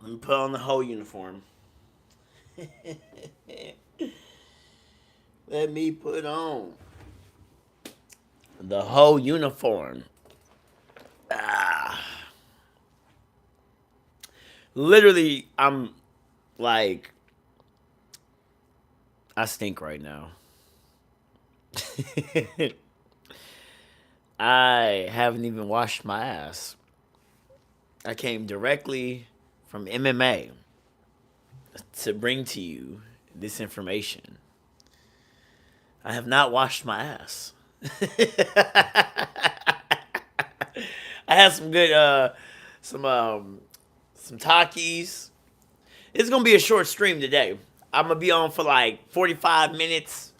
Let me put on the whole uniform. Let me put on the whole uniform. Ah. Literally, I'm like, I stink right now. I haven't even washed my ass. I came directly from MMA to bring to you this information. I have not washed my ass. I had some good some some Takis. It's gonna be a short stream today. I'm gonna be on for like 45 minutes.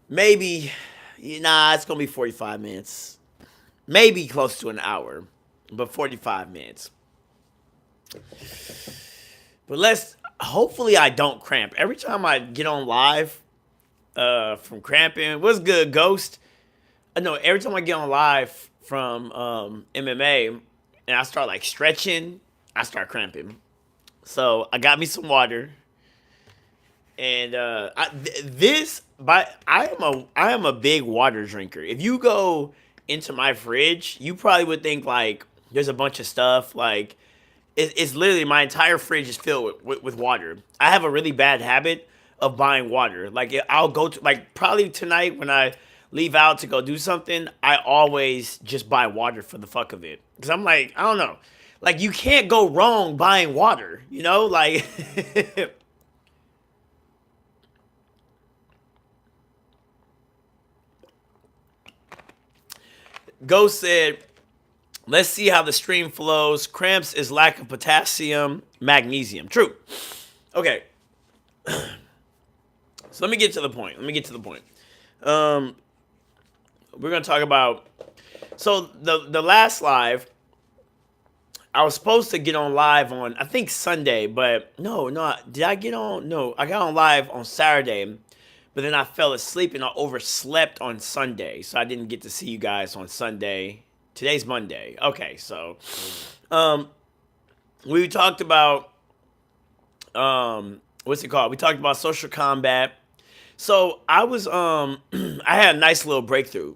Maybe nah, it's gonna be 45 minutes. Maybe close to an hour. But 45 minutes. But let's hopefully I don't cramp. Every time I get on live from cramping, what's good, Ghost? No, every time I get on live from MMA and I start like stretching, I start cramping. So I got me some water, and I am a big water drinker. If you go into my fridge, you probably would think like there's a bunch of stuff like it's literally my entire fridge is filled with water. I have a really bad habit of buying water. Like I'll go to like probably tonight when I leave out to go do something, I always just buy water for the fuck of it. Cause I'm like, I don't know. Like you can't go wrong buying water, you know? Like Ghost said, let's see how the stream flows. Cramps is lack of potassium, magnesium. True. Okay. So let me get to the point. Um, we're gonna talk about. So the last live, I was supposed to get on live on I think Sunday, but no. Did I get on? No, I got on live on Saturday, but then I fell asleep and I overslept on Sunday, so I didn't get to see you guys on Sunday. Today's Monday. Okay, so um, we talked about what's it called? We talked about social combat. So I was I had a nice little breakthrough.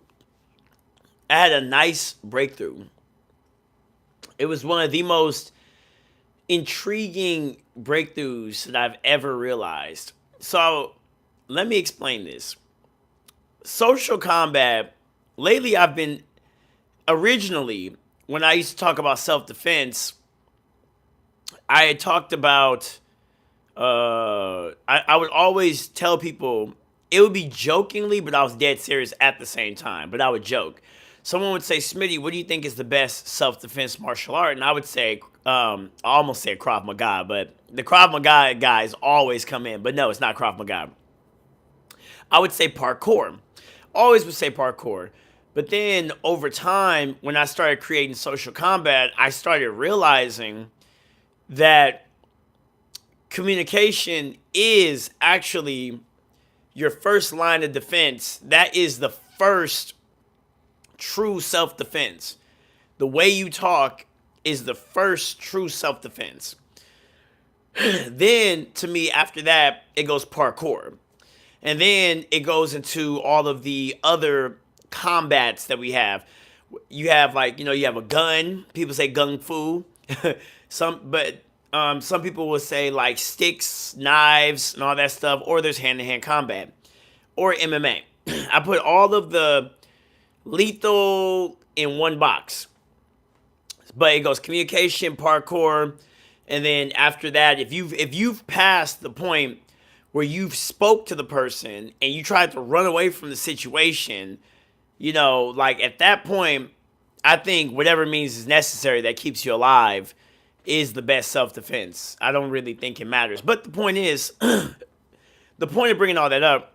I had a nice breakthrough. It was one of the most intriguing breakthroughs that I've ever realized. So let me explain this. Social combat, lately I've been originally when I used to talk about self-defense, I had talked about I would always tell people it would be jokingly, but I was dead serious at the same time. But I would joke. Someone would say, Smitty, what do you think is the best self defense martial art? And I would say, I almost said Krav Maga, but the Krav Maga guys always come in. But no, it's not Krav Maga. I would say parkour. Always would say parkour. But then over time, when I started creating social combat, I started realizing that communication is actually your first line of defense. That is the first true self defense. The way you talk is the first true self defense. Then, to me, after that, it goes parkour. And then it goes into all of the other combats that we have. You have like, you have a gun. People say gung fu. Some people will say like sticks, knives, and all that stuff. Or there's hand-to-hand combat, or MMA. I put all of the lethal in one box. But it goes communication, parkour, and then after that, if you've passed the point where you've spoke to the person and you tried to run away from the situation, like at that point, I think whatever means is necessary that keeps you alive is the best self-defense. I don't really think it matters. But the point is, the point of bringing all that up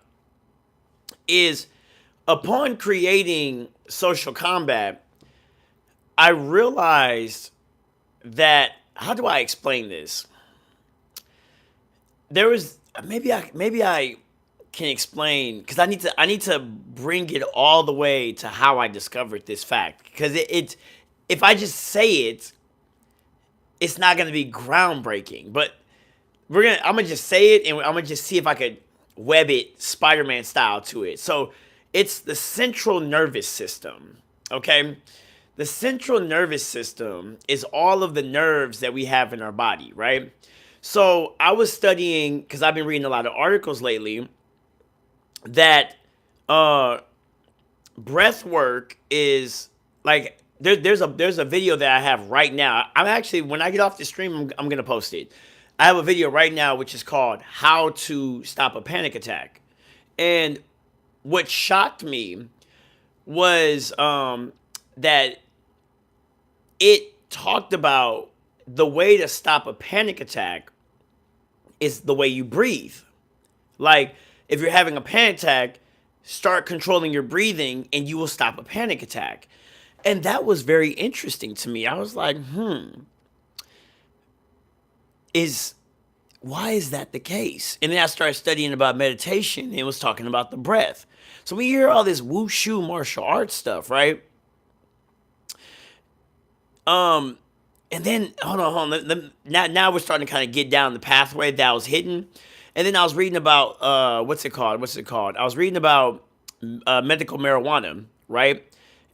is upon creating social combat, I realized that, how do I explain this? There was maybe I can explain because I need to bring it all the way to how I discovered this fact because if I just say it, it's not going to be groundbreaking. But I'm going to just say it, and I'm going to just see if I could web it Spider-Man style to it. So it's the central nervous system, okay? The central nervous system is all of the nerves that we have in our body, right? So I was studying, because I've been reading a lot of articles lately, that breath work is like there's a video that I have right now. I'm actually, when I get off the stream, I'm gonna post it. I have a video right now which is called "How to Stop a Panic Attack," and what shocked me was that it talked about the way to stop a panic attack is the way you breathe. Like, if you're having a panic attack, start controlling your breathing and you will stop a panic attack. And that was very interesting to me. I was like, why is that the case? And then I started studying about meditation, and it was talking about the breath. So we hear all this wushu martial arts stuff, right? And then hold on. Now we're starting to kind of get down the pathway that I was hitting. And then I was reading about what's it called? I was reading about medical marijuana, right?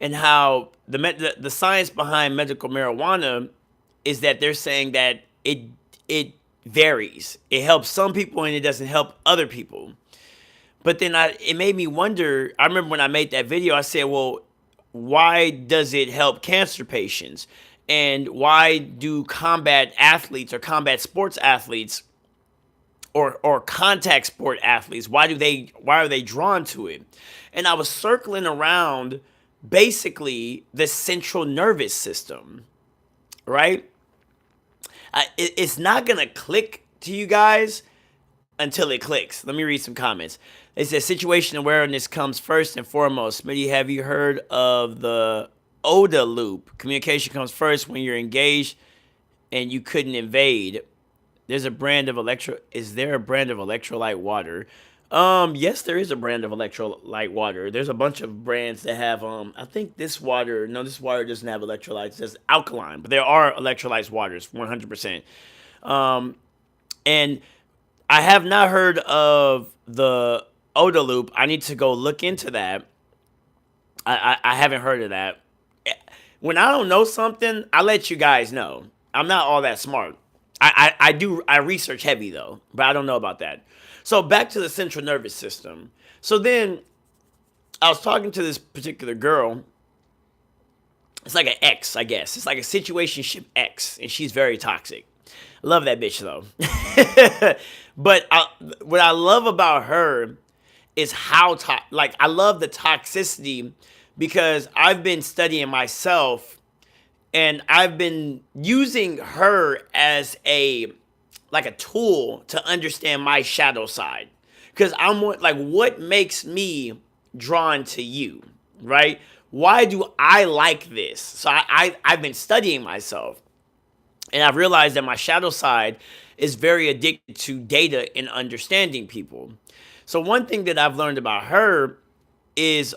And how the science behind medical marijuana is that they're saying that it varies. It helps some people and it doesn't help other people. But then it made me wonder. I remember when I made that video, I said, well, why does it help cancer patients? And why do combat athletes or combat sports athletes or contact sport athletes, why are they drawn to it? And I was circling around basically the central nervous system, right? It's not gonna click to you guys until it clicks. Let me read some comments. It says situation awareness comes first and foremost. Smitty, have you heard of the ODA loop? Communication comes first when you're engaged and you couldn't invade. Is there a brand of electrolyte water? Yes, there is a brand of electrolyte water. There's a bunch of brands that have I think this water doesn't have electrolytes, it's alkaline, but there are electrolytes waters, 100%. And I have not heard of the ODA loop. I need to go look into that. I haven't heard of that. When I don't know something, I let you guys know. I'm not all that smart. I research heavy though, but I don't know about that. So back to the central nervous system. So then I was talking to this particular girl. It's like an ex, I guess. It's like a situationship ex, and she's very toxic. I love that bitch though. But what I love about her is how I love the toxicity, because I've been studying myself and I've been using her as a tool to understand my shadow side. Because I'm like, what makes me drawn to you, right? Why do I like this? So I've been studying myself, and I've realized that my shadow side is very addicted to data and understanding people. So one thing that I've learned about her is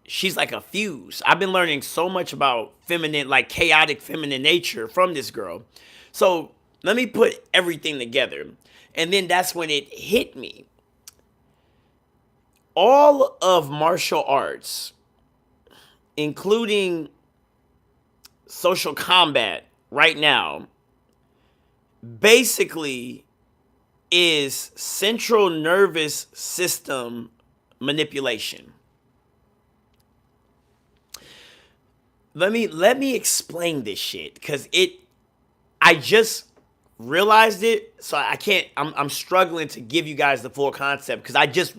she's like a fuse. I've been learning so much about feminine, like chaotic feminine nature from this girl. So let me put everything together. And then that's when it hit me. All of martial arts, including social combat right now, basically is central nervous system manipulation. Let me explain this shit, because I just realized it, so I'm struggling to give you guys the full concept, because I just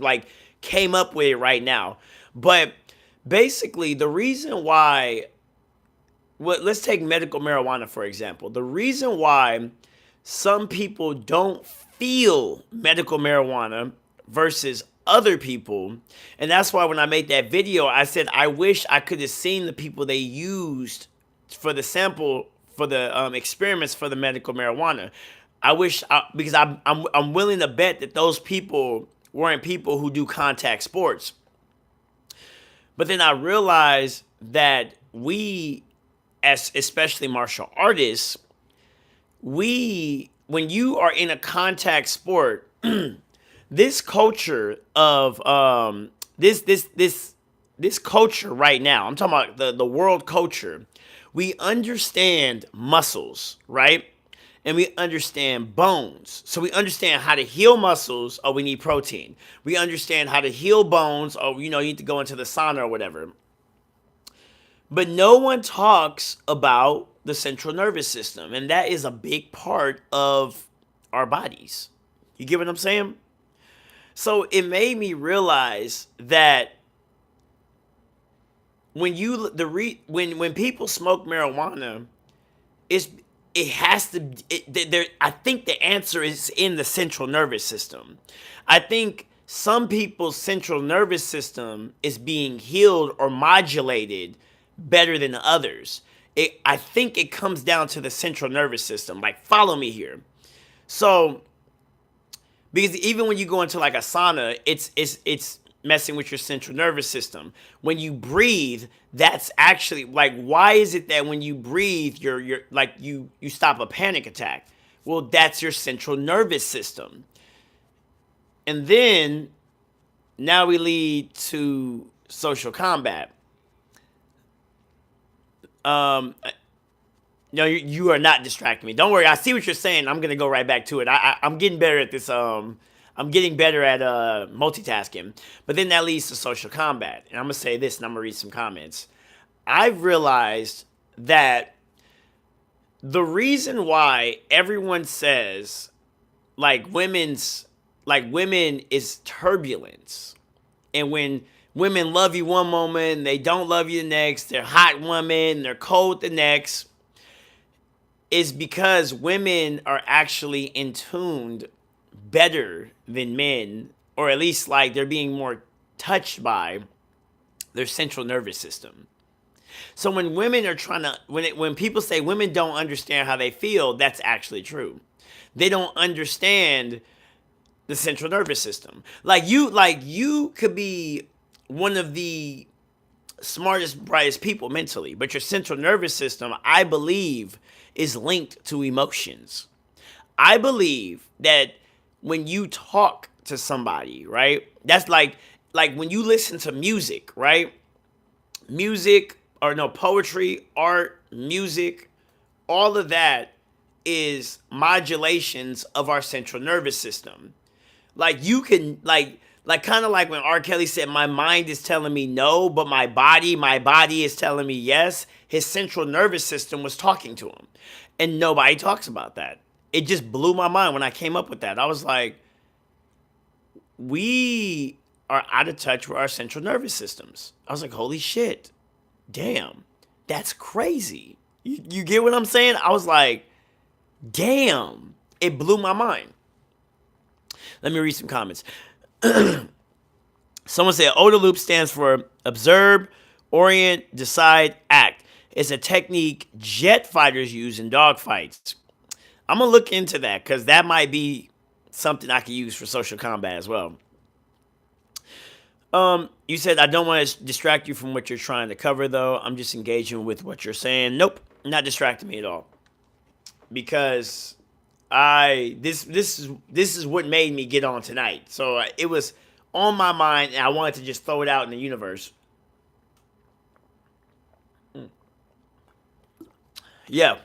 came up with it right now. But basically the reason why, let's take medical marijuana for example. The reason why some people don't feel medical marijuana versus other people, and that's why when I made that video, I said I wish I could have seen the people they used for the sample, for the experiments for the medical marijuana. I wish, because I'm willing to bet that those people weren't people who do contact sports. But then I realized that we, as especially martial artists, when you are in a contact sport, this culture of this culture right now, I'm talking about the world culture. We understand muscles, right? And we understand bones. So we understand how to heal muscles. Oh, we need protein. We understand how to heal bones. Oh, you need to go into the sauna or whatever. But no one talks about the central nervous system, and that is a big part of our bodies. You get what I'm saying? So it made me realize that when when people smoke marijuana, it has to I think the answer is in the central nervous system. I think some people's central nervous system is being healed or modulated better than others. I think it comes down to the central nervous system. Like, follow me here. So, because even when you go into like a sauna, it's messing with your central nervous system. When you breathe, that's actually like, why is it that when you breathe, you're like you stop a panic attack? Well, that's your central nervous system. And then now we lead to social combat. No, you are not distracting me. Don't worry. I see what you're saying. I'm gonna go right back to it. I'm getting better at this. I'm getting better at multitasking. But then that leads to social combat. And I'm gonna say this, and I'm gonna read some comments. I've realized that the reason why everyone says women is turbulence, and when women love you one moment, they don't love you the next, they're hot women, they're cold the next, is because women are actually in tuned better than men, or at least like they're being more touched by their central nervous system. So when women are when people say women don't understand how they feel, that's actually true. They don't understand the central nervous system. Like you could be one of the smartest, brightest people mentally, but your central nervous system, I believe, is linked to emotions. I believe that when you talk to somebody, right? That's like when you listen to music, right? Poetry, art, music, all of that is modulations of our central nervous system. Like you can kind of like when R. Kelly said, my mind is telling me no, but my body is telling me yes. His central nervous system was talking to him. And nobody talks about that. It just blew my mind when I came up with that. I was like, we are out of touch with our central nervous systems. I was like, holy shit. Damn. That's crazy. You get what I'm saying? I was like, damn. It blew my mind. Let me read some comments. Someone said OODA loop stands for observe, orient, decide, act. It's a technique jet fighters use in dogfights. I'm going to look into that because that might be something I could use for social combat as well. You said, I don't want to distract you from what you're trying to cover, though. I'm just engaging with what you're saying. Nope, not distracting me at all. Because this is what made me get on tonight. So it was on my mind, and I wanted to just throw it out in the universe. Yeah.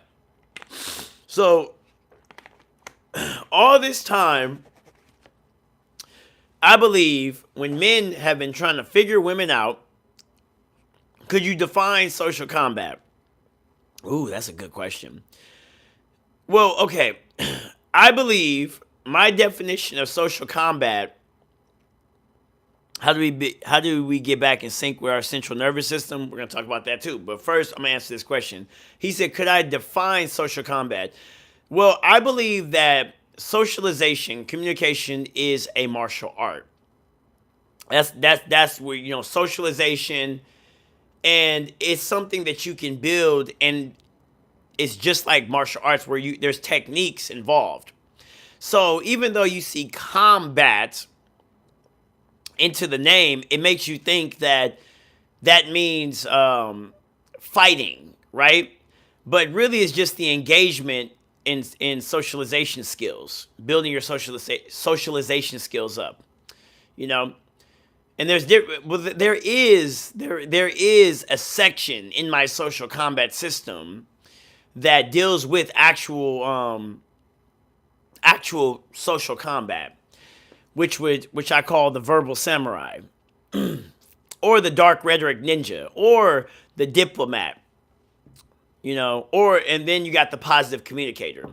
So all this time, I believe when men have been trying to figure women out, could you define social combat? Ooh, that's a good question. Well, okay. I believe my definition of social combat, how do we get back in sync with our central nervous system? We're going to talk about that too. But first, I'm going to answer this question. He said, could I define social combat? Well, I believe that socialization, communication is a martial art. That's where, socialization, and it's something that you can build, and it's just like martial arts where there's techniques involved. So even though you see combat into the name, it makes you think that means fighting, right? But really it's just the engagement in socialization skills, building your socialization skills up, you know. And there is a section in my social combat system that deals with actual social combat, which I call the verbal samurai, or the dark rhetoric ninja, or the diplomat, you know, and then you got the positive communicator.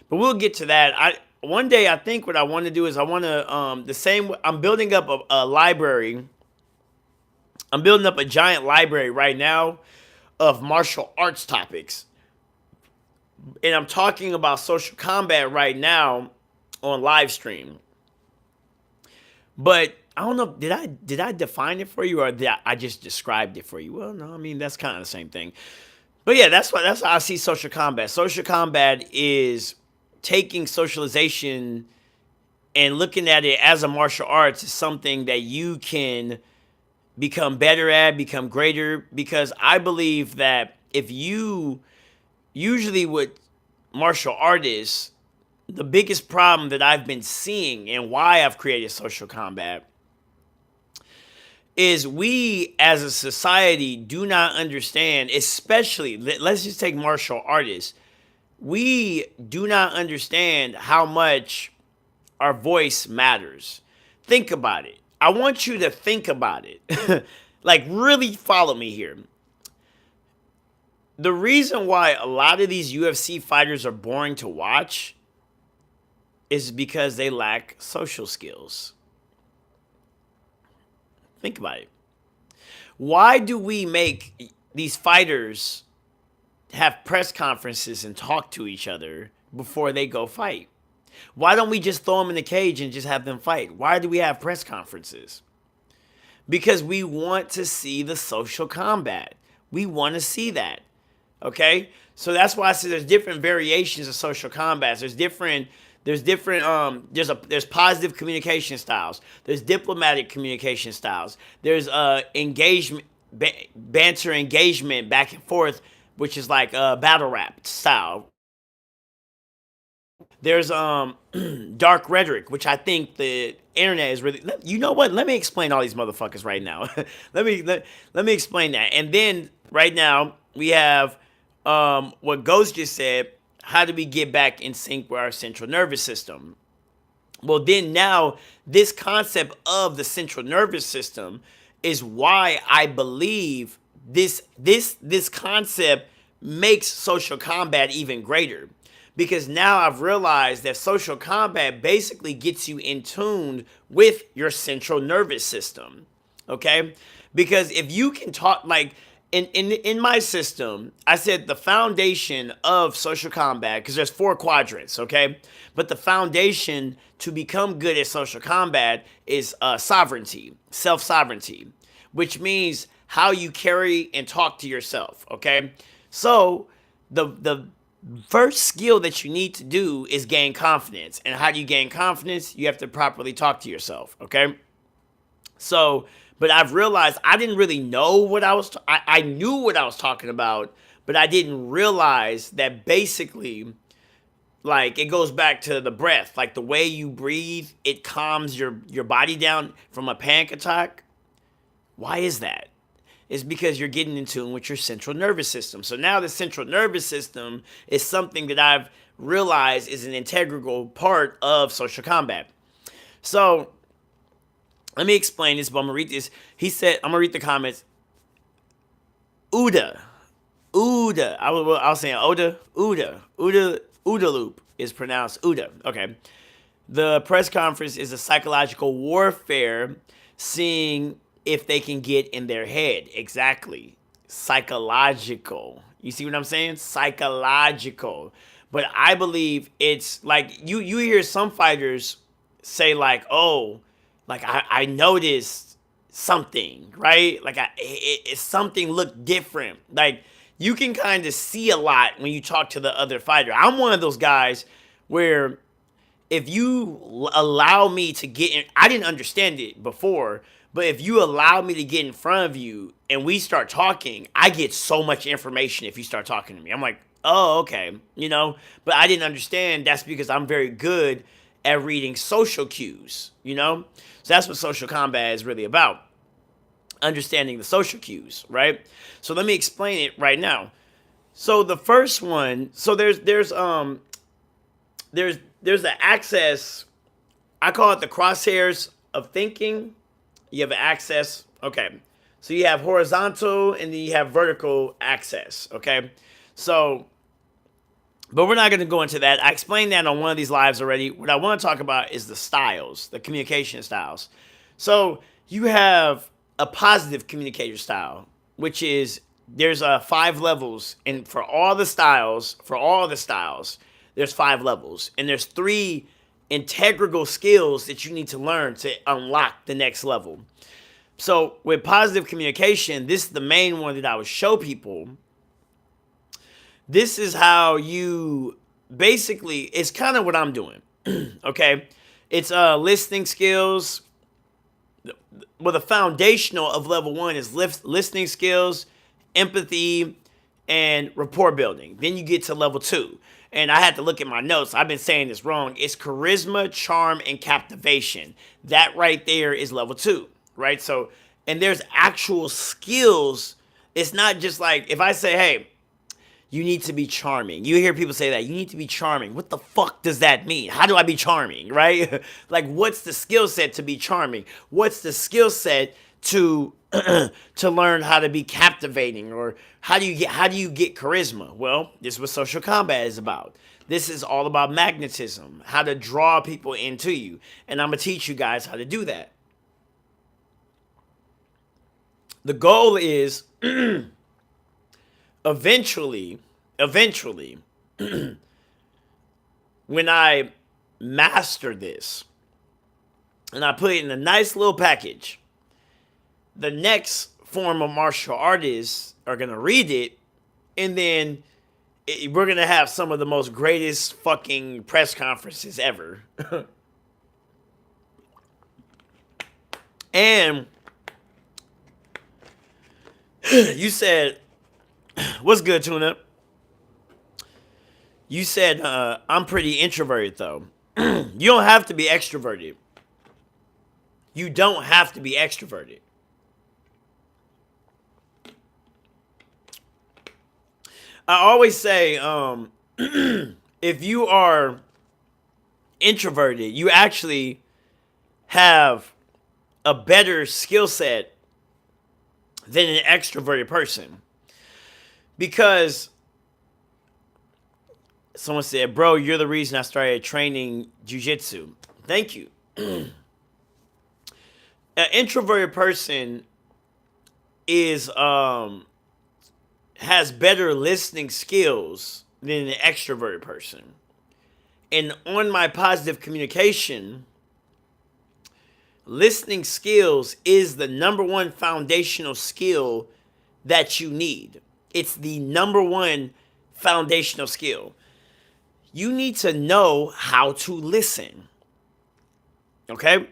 But we'll get to that. One day I think what I want to do is I want to I'm building up a library. I'm building up a giant library right now of martial arts topics. And I'm talking about social combat right now on live stream. But I don't know, did I define it for you, or did I just described it for you? Well, no, I mean that's kind of the same thing. But yeah, that's how I see social combat. Social combat is taking socialization and looking at it as a martial arts is something that you can become better at, become greater, because I believe that if you usually with martial artists, the biggest problem that I've been seeing and why I've created social combat is we as a society do not understand, especially, let's just take martial artists. We do not understand how much our voice matters. Think about it. I want you to think about it. Like, really follow me here. The reason why a lot of these UFC fighters are boring to watch is because they lack social skills. Think about it. Why do we make these fighters have press conferences and talk to each other before they go fight? Why don't we just throw them in the cage and just have them fight? Why do we have press conferences? Because we want to see the social combat. We want to see that. Okay? So that's why I say there's different variations of social combats. There's positive communication styles. There's diplomatic communication styles. There's engagement, banter engagement back and forth, which is like battle rap style. There's dark rhetoric, which I think the internet is really. You know what? Let me explain all these motherfuckers right now. let me explain that. And then right now we have what Ghost just said. How do we get back in sync with our central nervous system? Well, then now this concept of the central nervous system is why I believe this concept makes social combat even greater. Because now I've realized that social combat basically gets you in tune with your central nervous system. Okay? Because if you can talk, like in my system, I said the foundation of social combat, because there's 4 quadrants, okay? But the foundation to become good at social combat is sovereignty, self-sovereignty, which means how you carry and talk to yourself, okay? So the first skill that you need to do is gain confidence. And how do you gain confidence? You have to properly talk to yourself, okay? So, but I've realized I didn't really know what I knew what I was talking about, but I didn't realize that basically, like, it goes back to the breath. Like, the way you breathe, it calms your body down from a panic attack. Why is that? It's because you're getting in tune with your central nervous system. So now the central nervous system is something that I've realized is an integral part of social combat. So let me explain this, but I'm going to read this. He said, I'm going to read the comments. Uda. I was saying Oda. Uda loop is pronounced Uda. Okay. The press conference is a psychological warfare, seeing if they can get in their head. Exactly. Psychological. You see what I'm saying? Psychological. But I believe it's like you hear some fighters say like, oh, like I noticed something, right? Like it's something looked different. Like you can kind of see a lot when you talk to the other fighter. I'm one of those guys where if you allow me to get in, I didn't understand it before, But if you allow me to get in front of you and we start talking, I get so much information if you start talking to me. I'm like, oh, okay, you know? But I didn't understand that's because I'm very good at reading social cues, you know? So that's what social combat is really about. Understanding the social cues, right? So let me explain it right now. So the first one, so there's the access, I call it the crosshairs of thinking. You have access, okay. So you have horizontal and then you have vertical access, okay? So, but we're not going to go into that. I explained that on one of these lives already. What I want to talk about is the styles, the communication styles. So you have a positive communicator style, which is there's 5 levels, and for all the styles, there's 5 levels, and there's 3 integral skills that you need to learn to unlock the next level. So with positive communication, this is the main one that I would show people. This is how you basically, it's kind of what I'm doing. Okay, it's listening skills. Well, the foundational of level 1 is listening skills, empathy, and rapport building. Then you get to level 2. And I had to look at my notes. I've been saying this wrong. It's charisma, charm, and captivation. That right there is level 2, right? So, and there's actual skills. It's not just like, if I say, hey, you need to be charming. You hear people say that. You need to be charming. What the fuck does that mean? How do I be charming, right? Like, what's the skill set to be charming? What's the skill set to to learn how to be captivating? Or how do you get charisma? Well, this is what social combat is about. This is all about magnetism, how to draw people into you. And I'm going to teach you guys how to do that. The goal is eventually, when I master this and I put it in a nice little package, the next form of martial artists are going to read it, and then we're going to have some of the most greatest fucking press conferences ever. And you said, what's good, Tuna? You said, I'm pretty introverted, though. You don't have to be extroverted. You don't have to be extroverted. I always say, if you are introverted, you actually have a better skill set than an extroverted person. Because someone said, bro, you're the reason I started training jiu-jitsu. Thank you. An introverted person is has better listening skills than an extroverted person. And on my positive communication, listening skills is the number 1 foundational skill that you need. It's the number 1 foundational skill. You need to know how to listen. Okay?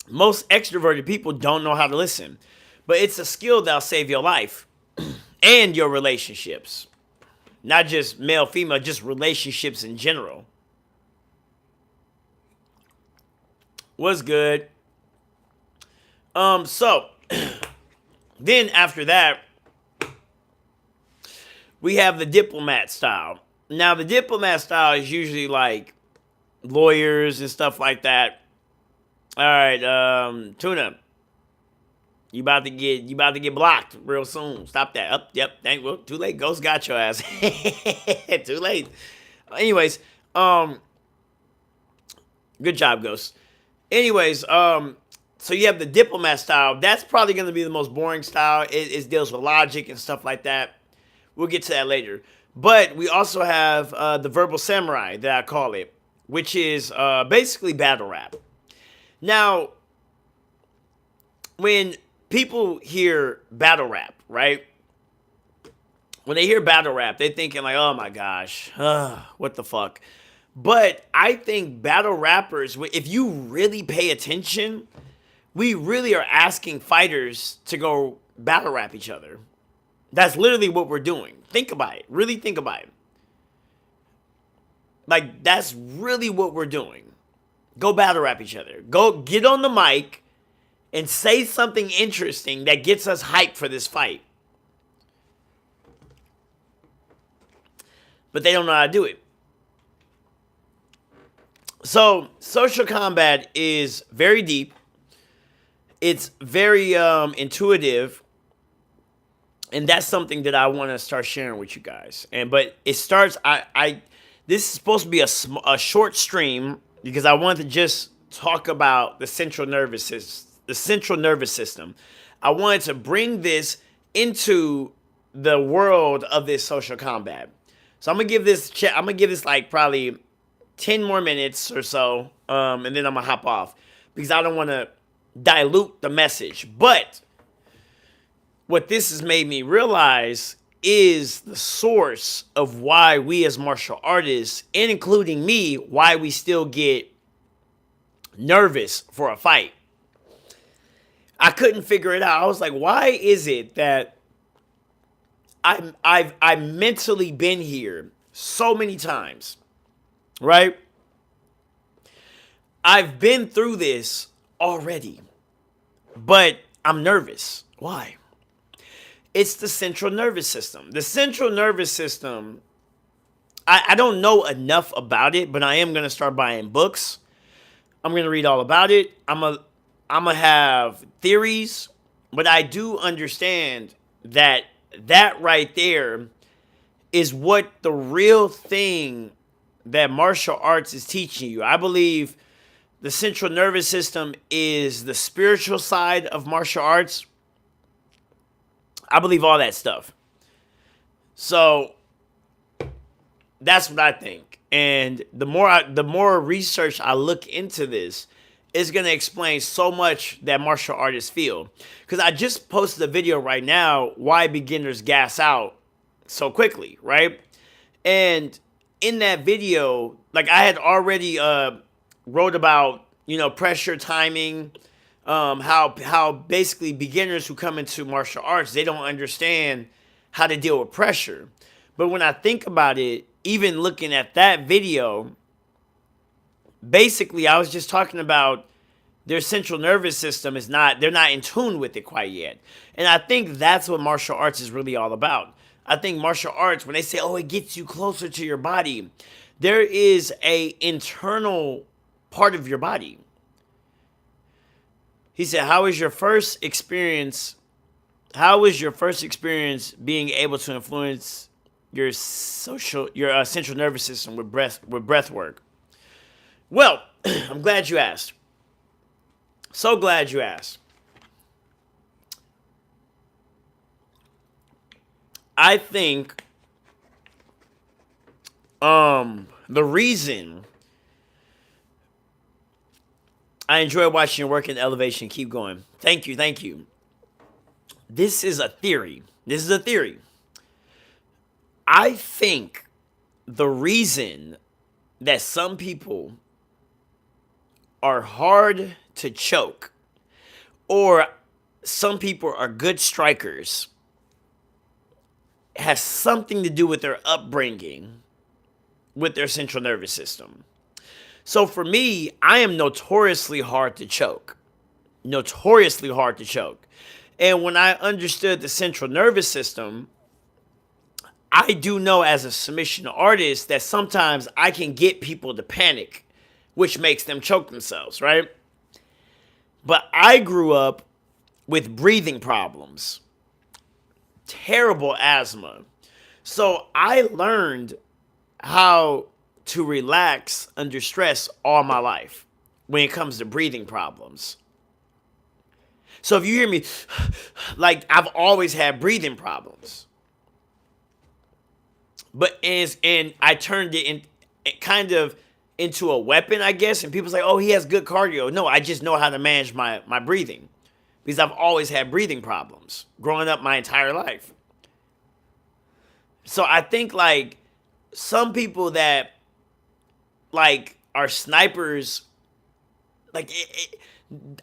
Most extroverted people don't know how to listen. But it's a skill that'll save your life and your relationships. Not just male, female, just relationships in general. What's good? So, then after that, we have the diplomat style. Now, the diplomat style is usually like lawyers and stuff like that. All right, Tuna, you about to get blocked real soon. Stop that. Yep. Well, too late. Ghost got your ass. Too late. Anyways, good job, Ghost. Anyways, so you have the diplomat style. That's probably going to be the most boring style. It deals with logic and stuff like that. We'll get to that later. But we also have the verbal samurai, that I call it, which is basically battle rap. Now, when people hear battle rap, right? When they hear battle rap, they're thinking like, oh my gosh, what the fuck? But I think battle rappers, if you really pay attention, we really are asking fighters to go battle rap each other. That's literally what we're doing. Think about it. Really think about it. Like, that's really what we're doing. Go battle rap each other. Go get on the mic and say something interesting that gets us hyped for this fight. But they don't know how to do it. So, social combat is very deep. It's very intuitive. And that's something that I want to start sharing with you guys. But it starts, this is supposed to be a short stream because I want to just talk about the central nervous system. I wanted to bring this into the world of this social combat. So I'm gonna give this like probably 10 more minutes or so, and then I'm gonna hop off because I don't want to dilute the message. But what this has made me realize is the source of why we as martial artists, and including me, why we still get nervous for a fight. I couldn't figure it out. I was like, why is it that I've mentally been here so many times, right? I've been through this already, but I'm nervous. Why? It's the central nervous system. The central nervous system, I don't know enough about it, but I am going to start buying books. I'm going to read all about it. I'm going to have theories, but I do understand that right there is what the real thing that martial arts is teaching you. I believe the central nervous system is the spiritual side of martial arts. I believe all that stuff. So that's what I think. And the more research I look into this, it's going to explain so much that martial artists feel. Because I just posted a video right now, why beginners gas out so quickly, right? And in that video, like I had already wrote about, pressure timing, how basically beginners who come into martial arts, they don't understand how to deal with pressure. But when I think about it, even looking at that video, basically I was just talking about their central nervous system they're not in tune with it quite yet. And I think that's what martial arts is really all about. I think martial arts, when they say, it gets you closer to your body, there is a internal part of your body. He said, how was your first experience being able to influence your central nervous system with breath work? Well, I'm glad you asked. So glad you asked. I think the reason I enjoy watching your work in elevation. Keep going. Thank you. This is a theory. I think the reason that some people are hard to choke, or some people are good strikers, has something to do with their upbringing, with their central nervous system. So for me, I am notoriously hard to choke. And when I understood the central nervous system, I do know as a submission artist that sometimes I can get people to panic, which makes them choke themselves, right? But I grew up with breathing problems, terrible asthma. So I learned how to relax under stress all my life when it comes to breathing problems. So if you hear me, like I've always had breathing problems. And I turned it kind of into a weapon, I guess. And people say, he has good cardio. No, I just know how to manage my breathing because I've always had breathing problems growing up my entire life. So I think like some people that like are snipers, like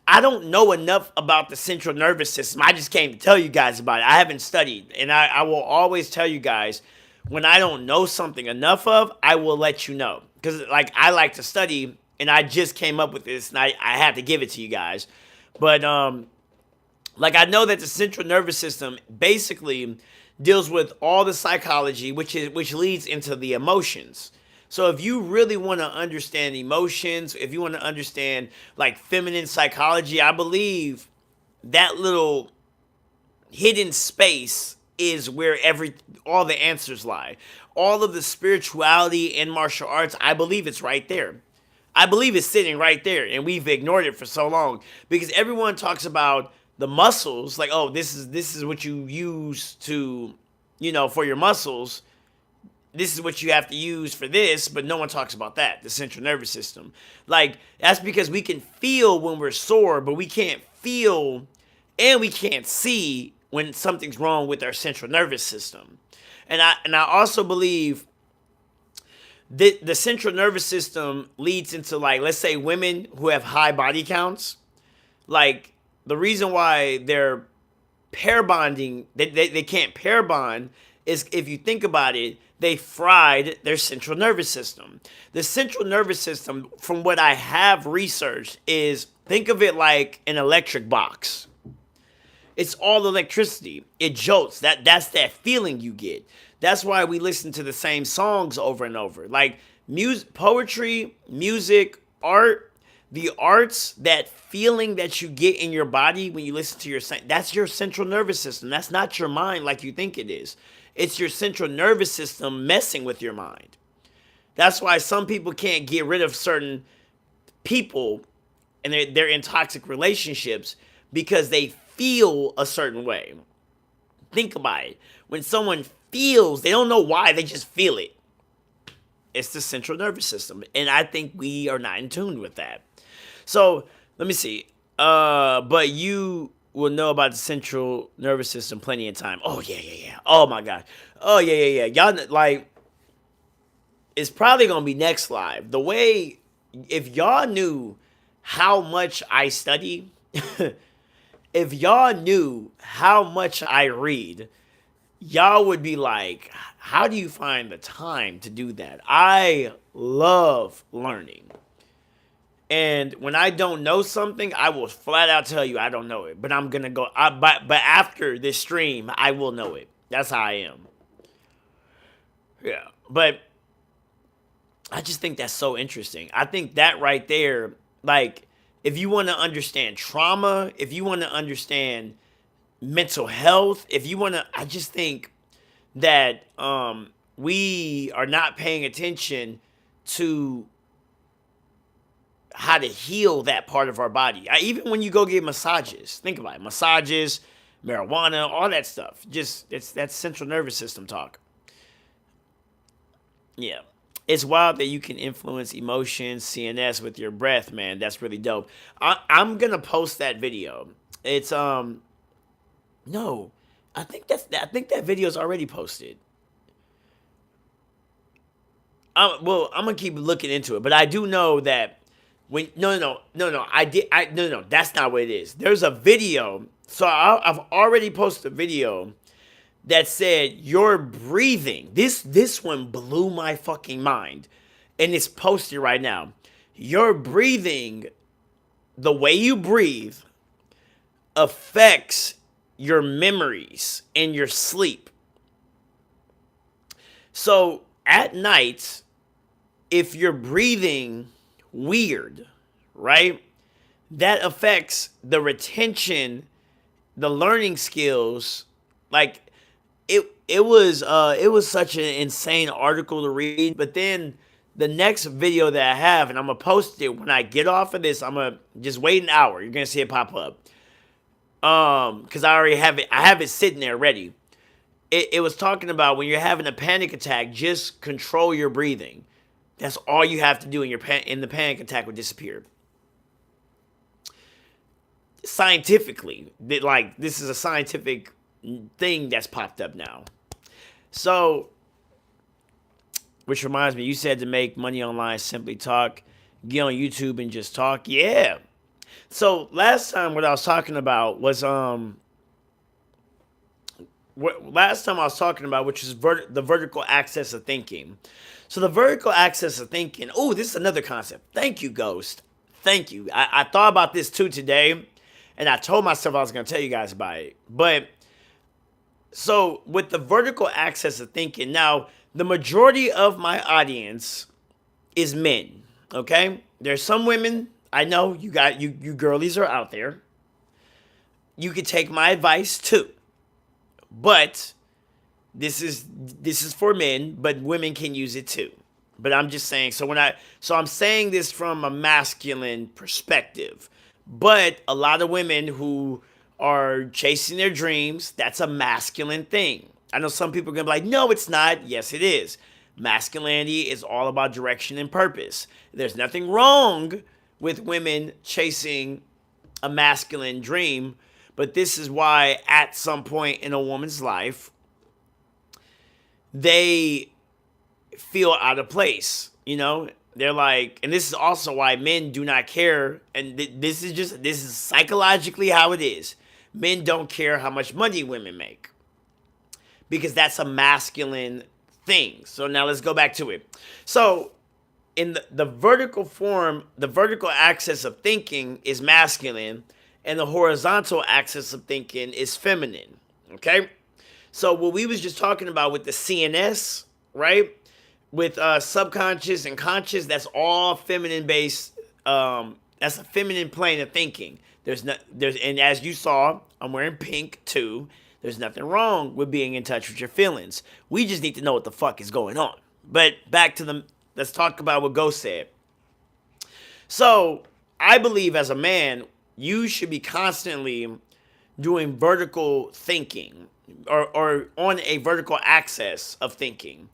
I don't know enough about the central nervous system. I just came to tell you guys about it. I haven't studied. And I will always tell you guys, when I don't know something enough of, I will let you know. Because, like, I like to study, and I just came up with this, and I had to give it to you guys. But, like, I know that the central nervous system basically deals with all the psychology, which leads into the emotions. So if you really want to understand emotions, if you want to understand like feminine psychology, I believe that little hidden space is where all the answers lie. All of the spirituality and martial arts, I believe it's right there. I believe it's sitting right there, and we've ignored it for so long because everyone talks about the muscles, like, oh, this is what you use to, for your muscles. This is what you have to use for this, but no one talks about that, the central nervous system. Like, that's because we can feel when we're sore, but we can't feel and we can't see when something's wrong with our central nervous system. And I also believe that the central nervous system leads into, like, let's say women who have high body counts. Like, the reason why they're pair bonding, they can't pair bond, is if you think about it, they fried their central nervous system. The central nervous system, from what I have researched, is, think of it like an electric box. It's all electricity. It jolts. That's that feeling you get. That's why we listen to the same songs over and over. Like music, poetry, music, art, the arts, that feeling that you get in your body when you listen to that's your central nervous system. That's not your mind like you think it is. It's your central nervous system messing with your mind. That's why some people can't get rid of certain people and they're in toxic relationships because they feel a certain way. Think about it. When someone feels, they don't know why, they just feel it. It's the central nervous system. And I think we are not in tune with that. So, let me see. But you will know about the central nervous system plenty of time. Oh, yeah. Oh, my God. Oh, yeah. Y'all, like, it's probably going to be next live. The way, if y'all knew how much I study, if y'all knew how much I read, y'all would be like, how do you find the time to do that? I love learning. And when I don't know something, I will flat out tell you I don't know it. But I'm going to go, but after this stream, I will know it. That's how I am. Yeah. But I just think that's so interesting. I think that right there, like, if you want to understand trauma, if you want to understand mental health, if you want to, I just think that we are not paying attention to how to heal that part of our body. Even when you go get massages, think about it. Massages, marijuana, all that stuff. That's central nervous system talk. Yeah. It's wild that you can influence emotions, CNS with your breath, man. That's really dope. I'm going to post that video. It's, no, I think that video is already posted. Well, I'm going to keep looking into it, but I do know that no, that's not what it is. There's a video. So I've already posted a video that said your breathing. This one blew my fucking mind. And it's posted right now. Your breathing, the way you breathe, affects your memories and your sleep. So at night, if you're breathing weird, right? That affects the retention, the learning skills. Like it was such an insane article to read. But then the next video that I have, and I'm gonna post it when I get off of this, I'm gonna just wait an hour. You're gonna see it pop up. Because I already have it. I have it sitting there ready. It was talking about when you're having a panic attack, just control your breathing. That's all you have to do, and the panic attack will disappear. Scientifically, this is a scientific thing that's popped up now. So, which reminds me, you said to make money online, simply talk, get on YouTube and just talk. Yeah. So last time what I was talking about was last time I was talking about, which is the vertical axis of thinking. So the vertical axis of thinking. Oh, this is another concept. Thank you, Ghost. Thank you. I thought about this too today, and I told myself I was going to tell you guys about it. But so with the vertical axis of thinking, now the majority of my audience is men. Okay, there's some women. I know you got you girlies are out there. You could take my advice too. But this is for men, but women can use it too. But I'm just saying, so I'm saying this from a masculine perspective. But a lot of women who are chasing their dreams, that's a masculine thing. I know some people are gonna be like, no, it's not. Yes, it is. Masculinity is all about direction and purpose. There's nothing wrong with women chasing a masculine dream, but this is why at some point in a woman's life, they feel out of place. You know, they're like, and this is also why men do not care. And this is psychologically how it is. Men don't care how much money women make because that's a masculine thing. So now let's go back to it. So in the vertical form, the vertical axis of thinking is masculine, and the horizontal axis of thinking is feminine. Okay? So what we was just talking about with the CNS, right? With subconscious and conscious, that's all feminine based. That's a feminine plane of thinking. And as you saw, I'm wearing pink too. There's nothing wrong with being in touch with your feelings. We just need to know what the fuck is going on. But back to let's talk about what Ghost said. So I believe as a man, you should be constantly doing vertical thinking or on a vertical axis of thinking.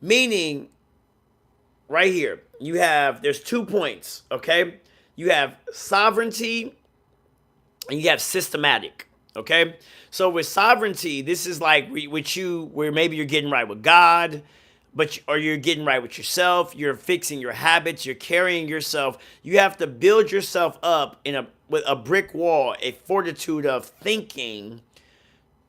Meaning, right here, there's 2 points, okay? You have sovereignty and you have systematic, okay? So with sovereignty, this is like with you, where maybe you're getting right with God, or you're getting right with yourself, you're fixing your habits, you're carrying yourself. You have to build yourself up with a brick wall, a fortitude of thinking,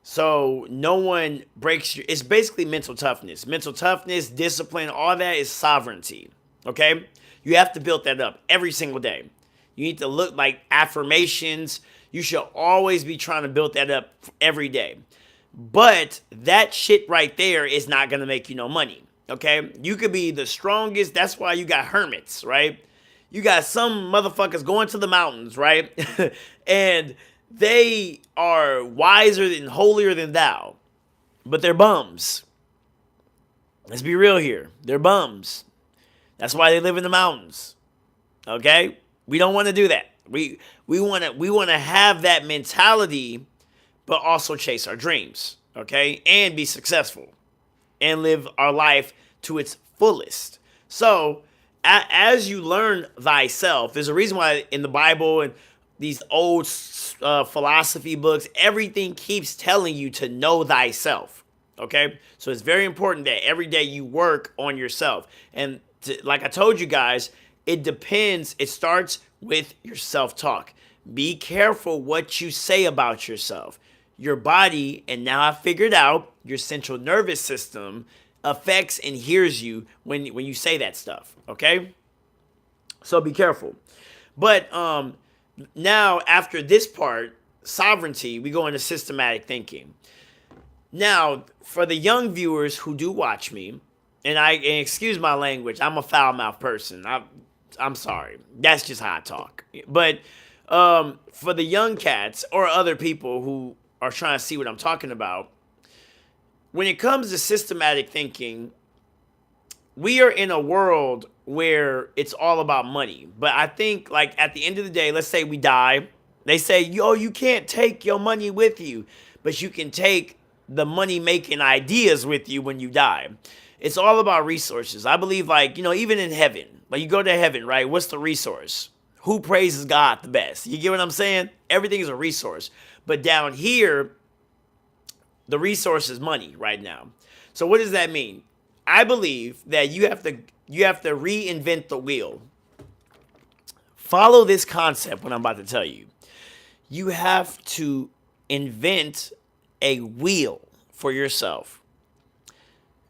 so no one breaks it's basically mental toughness. Mental toughness, discipline, all that is sovereignty, okay? You have to build that up every single day. You need to look like affirmations. You should always be trying to build that up every day. But that shit right there is not going to make you no money, okay? You could be the strongest. That's why you got hermits, right? You got some motherfuckers going to the mountains, right? And they are wiser and holier than thou. But they're bums. Let's be real here. They're bums. That's why they live in the mountains. Okay? We don't want to do that. We want to have that mentality, but also chase our dreams. Okay? And be successful. And live our life to its fullest. So, as you learn thyself, there's a reason why in the Bible and these old philosophy books, everything keeps telling you to know thyself. Okay? So it's very important that every day you work on yourself. And like I told you guys, it depends. It starts with your self-talk. Be careful what you say about yourself. Your body, and now I figured out, your central nervous system affects and hears you when you say that stuff. Okay? So be careful. But now after this part, sovereignty, we go into systematic thinking. Now, for the young viewers who do watch me, and excuse my language, I'm a foul-mouthed person. I'm sorry. That's just how I talk. But for the young cats or other people who are trying to see what I'm talking about, when it comes to systematic thinking, we are in a world where it's all about money. But I think, like, at the end of the day, let's say we die. They say, yo, you can't take your money with you, but you can take the money-making ideas with you when you die. It's all about resources. I believe, like, even in heaven, like you go to heaven, right? What's the resource? Who praises God the best? You get what I'm saying? Everything is a resource. But down here, the resource is money right now. So what does that mean? I believe that you have to reinvent the wheel Follow this concept, what I'm about to tell you. You have to invent a wheel for yourself.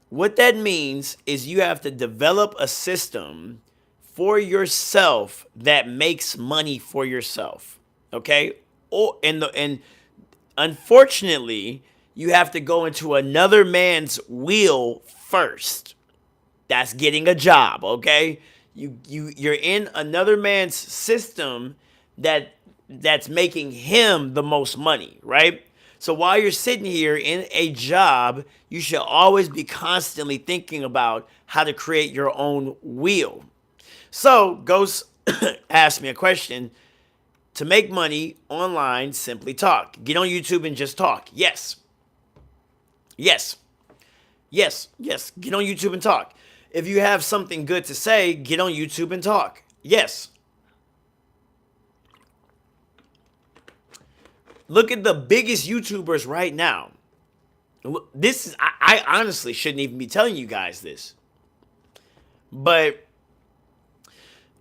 What that means is you have to develop a system for yourself that makes money for yourself. Okay? And unfortunately, you have to go into another man's wheel first. That's getting a job, okay? You're in another man's system that's making him the most money, right? So while you're sitting here in a job, you should always be constantly thinking about how to create your own wheel. So Ghost asked me a question. To make money online, simply talk. Get on YouTube and just talk. Yes. Yes. Yes. Yes. Get on YouTube and talk. If you have something good to say, get on YouTube and talk. Yes. Look at the biggest YouTubers right now. This is, I honestly shouldn't even be telling you guys this. But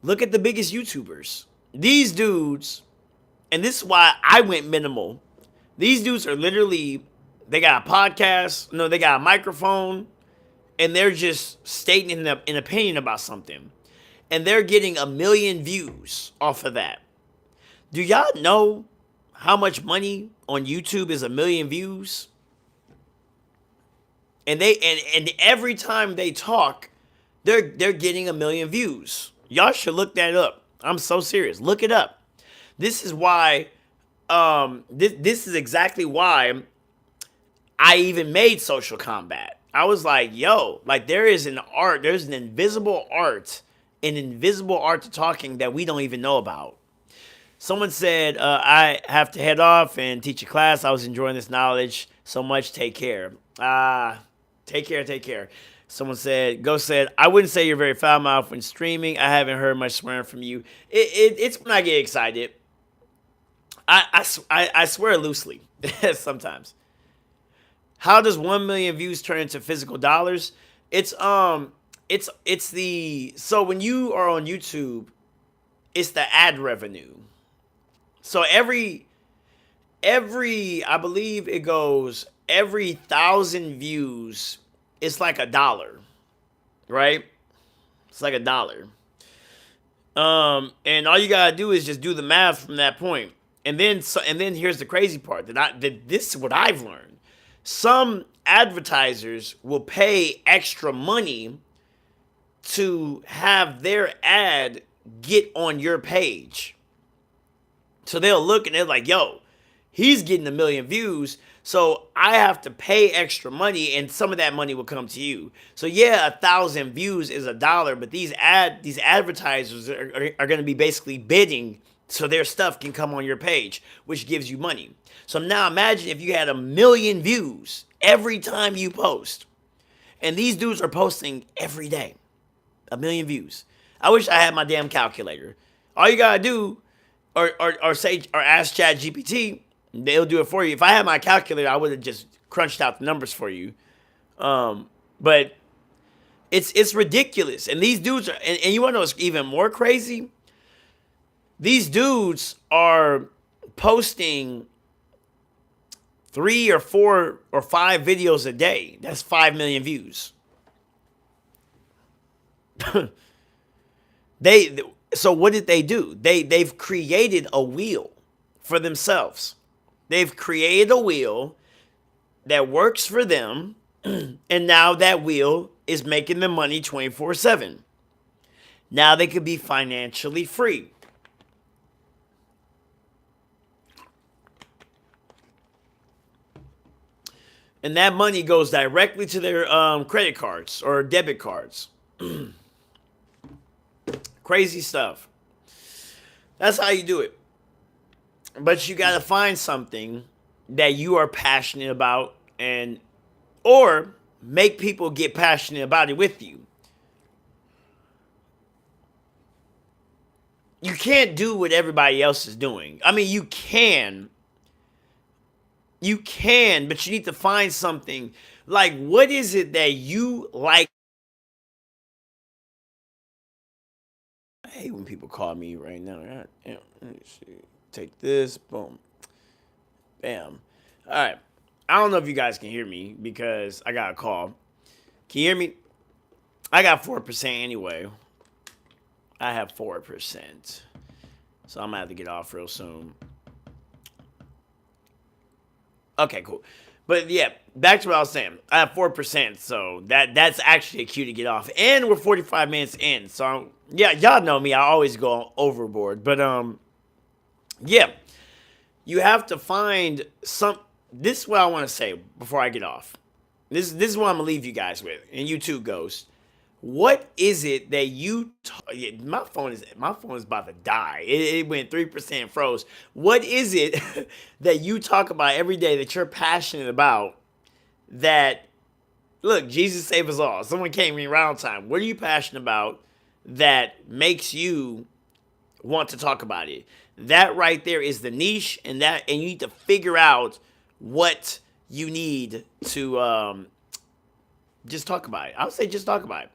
look at the biggest YouTubers. These dudes, and this is why I went minimal. These dudes are literally, they got a podcast, no, they got a microphone, and they're just stating an opinion about something. And they're getting 1 million views off of that. Do y'all know how much money on YouTube is 1 million views? And and every time they talk, they're getting 1 million views. Y'all should look that up. I'm so serious. Look it up. This is why this is exactly why I even made Social Combat. I was like, yo, like there is an art, there's an invisible art to talking that we don't even know about. Someone said, I have to head off and teach a class. I was enjoying this knowledge so much. Take care. Take care. Someone said, Ghost said, I wouldn't say you're very foul-mouthed when streaming. I haven't heard much swearing from you. It's when I get excited. I swear loosely sometimes. How does 1 million views turn into physical dollars? It's the, so when you are on YouTube, it's the ad revenue. So every I believe it goes every 1,000 views, it's like $1, right? It's like $1. And all you gotta do is just do the math from that point. And then here's the crazy part that this is what I've learned. Some advertisers will pay extra money to have their ad get on your page. So they'll look and they're like, yo, he's getting 1 million views, so I have to pay extra money, and some of that money will come to you. So yeah, 1,000 views is $1, but these advertisers are going to be basically bidding so their stuff can come on your page, which gives you money. So now imagine if you had 1 million views every time you post. And these dudes are posting every day. 1 million views. I wish I had my damn calculator. All you gotta do, or ask ChatGPT, they'll do it for you. If I had my calculator, I would have just crunched out the numbers for you. But it's ridiculous. And these dudes are, and you wanna know what's even more crazy? These dudes are posting 3 or 4 or 5 videos a day. That's 5 million views. So what did they do? They've created a wheel for themselves. They've created a wheel that works for them, and now that wheel is making them money 24/7. Now they could be financially free. And that money goes directly to their credit cards or debit cards. Crazy stuff. That's how you do it. But you got to find something that you are passionate about, or make people get passionate about it with you. You can't do what everybody else is doing. I mean, you can, but you need to find something. Like, what is it that you like? hate when people call me right now. God damn. Let me see. Take this. Boom. Bam. All right. I don't know if you guys can hear me because I got a call. Can you hear me? I got 4% anyway. I have 4%. So I'm going to have to get off real soon. Okay, cool. But yeah, back to what I was saying. I have 4%, so that's actually a cue to get off. And we're 45 minutes in. So yeah, y'all know me. I always go overboard. But yeah. You have to find some. This is what I want to say before I get off. This is what I'm gonna leave you guys with, and you too, Ghost. What is it that you? My phone is about to die. It went 3%, froze. What is it that you talk about every day that you're passionate about? That look, Jesus save us all. Someone came in around time. What are you passionate about that makes you want to talk about it? That right there is the niche, and you need to figure out what you need to just talk about it. I would say just talk about it.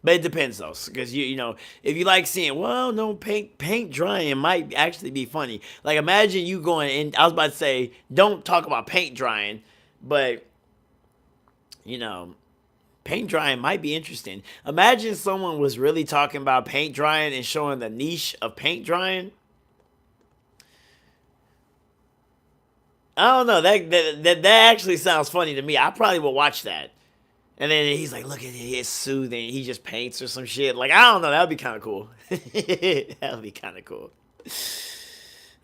But it depends though, because you know, if you like seeing, well, no, paint drying might actually be funny. Like imagine you going, and I was about to say, don't talk about paint drying, but you know, paint drying might be interesting. Imagine someone was really talking about paint drying and showing the niche of paint drying. I don't know. That actually sounds funny to me. I probably will watch that. And then he's like, look at it, it's soothing. He just paints or some shit. Like, I don't know. That would be kind of cool. That would be kind of cool.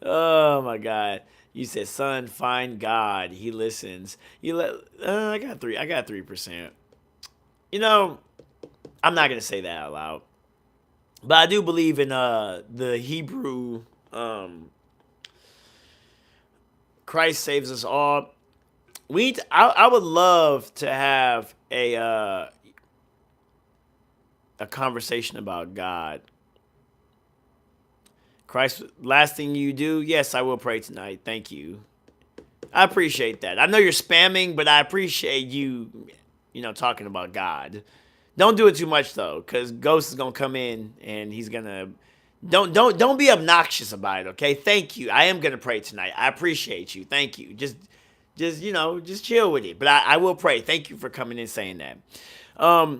Oh, my God. You said, son, find God. He listens. I got 3%. You know, I'm not going to say that out loud. But I do believe in the Hebrew Christ saves us all. I would love to have a conversation about God. Christ, last thing you do, yes, I will pray tonight. Thank you. I appreciate that. I know you're spamming, but I appreciate you talking about God. Don't do it too much though, because Ghost is gonna come in and he's gonna don't be obnoxious about it, okay? Thank you. I am gonna pray tonight. I appreciate you. Thank you. Just chill with it. But I will pray. Thank you for coming in saying that. I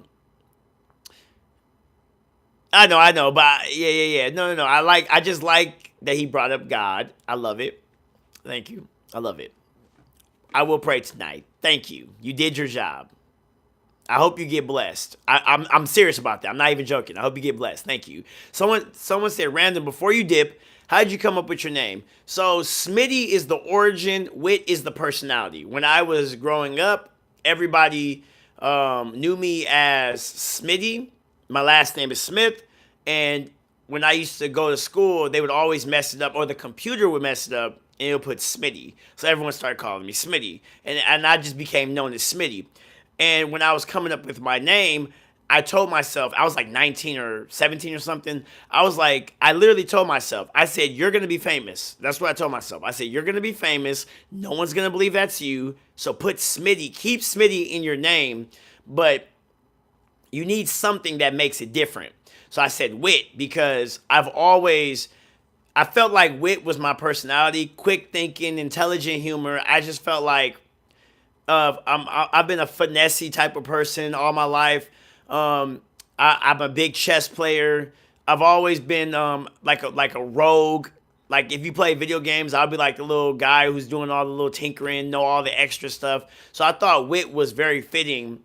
know, but yeah. No. I just like that he brought up God. I love it. Thank you. I love it. I will pray tonight. Thank you. You did your job. I hope you get blessed. I'm serious about that. I'm not even joking. I hope you get blessed. Thank you. Someone said, random, before you dip, how did you come up with your name? So Smitty is the origin. Wit is the personality. When I was growing up, everybody knew me as Smitty. My last name is Smith. And when I used to go to school, they would always mess it up, or the computer would mess it up, and it would put Smitty. So everyone started calling me Smitty. And I just became known as Smitty. And when I was coming up with my name, I told myself, I was like 19 or 17 or something. I literally told myself, I said, you're going to be famous. That's what I told myself. I said, you're going to be famous. No one's going to believe that's you. So put Smitty, keep Smitty in your name, but you need something that makes it different. So I said Wit, because I felt like Wit was my personality, quick thinking, intelligent humor. I just felt like I've been a finessey type of person all my life. I'm a big chess player. I've always been like a rogue. Like if you play video games, I'll be like the little guy who's doing all the little tinkering, know all the extra stuff. So I thought Wit was very fitting,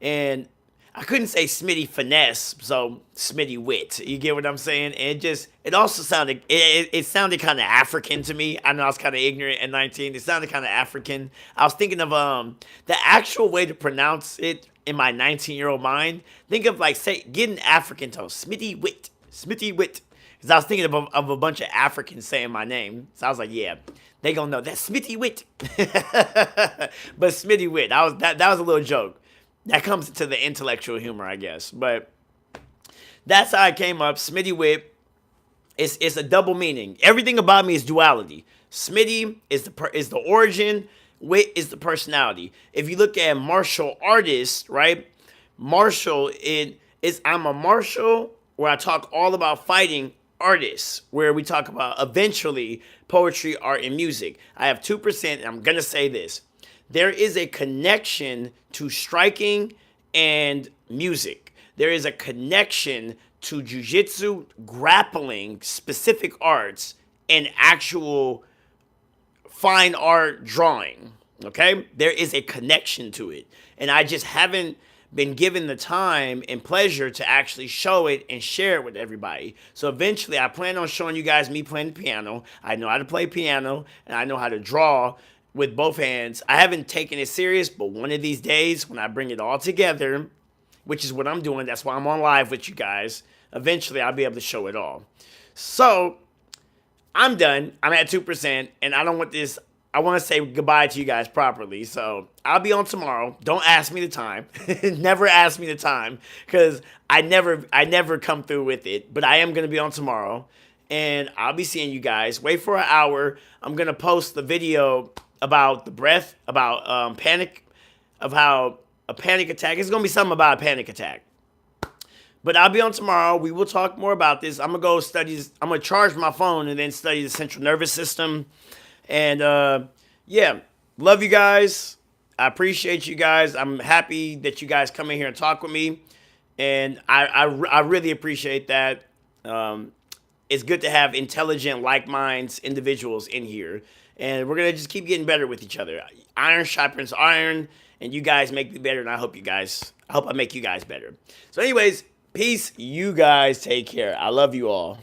and I couldn't say Smitty finesse, so Smitty'Wit. You get what I'm saying? And it also sounded, it sounded kind of African to me. I know I was kind of ignorant at 19. It sounded kind of African. I was thinking of the actual way to pronounce it in my 19-year-old mind. Think of getting African tone, Smitty'Wit. Because I was thinking of a bunch of Africans saying my name. So I was like, yeah, they gonna know that's Smitty'Wit. But Smitty'Wit, that was a little joke. That comes to the intellectual humor, I guess. But that's how I came up. Smitty'Wit. It's a double meaning. Everything about me is duality. Smitty is the origin. Wit is the personality. If you look at martial artists, right? I'm a martial where I talk all about fighting artists, where we talk about eventually poetry, art, and music. I have 2%, and I'm going to say this. There is a connection to striking and music. There is a connection to jujitsu, grappling, specific arts, and actual fine art drawing. Okay? There is a connection to it. And I just haven't been given the time and pleasure to actually show it and share it with everybody. So eventually I plan on showing you guys me playing the piano. I know how to play piano and I know how to draw with both hands. I haven't taken it serious, but one of these days when I bring it all together, which is what I'm doing, that's why I'm on live with you guys, eventually I'll be able to show it all. So I'm done. I'm at 2%, and I don't want this. I want to say goodbye to you guys properly. So I'll be on tomorrow. Don't ask me the time. Never ask me the time, because I never come through with it. But I am going to be on tomorrow, and I'll be seeing you guys. Wait for an hour. I'm going to post the video about the breath, about panic, of how a panic attack. It's going to be something about a panic attack. But I'll be on tomorrow. We will talk more about this. I'm going to go study. I'm going to charge my phone and then study the central nervous system. And, yeah, love you guys. I appreciate you guys. I'm happy that you guys come in here and talk with me. And I really appreciate that. It's good to have intelligent, like minds individuals in here. And we're going to just keep getting better with each other. Iron sharpens iron. And you guys make me better. And I hope I make you guys better. So anyways, peace. You guys take care. I love you all.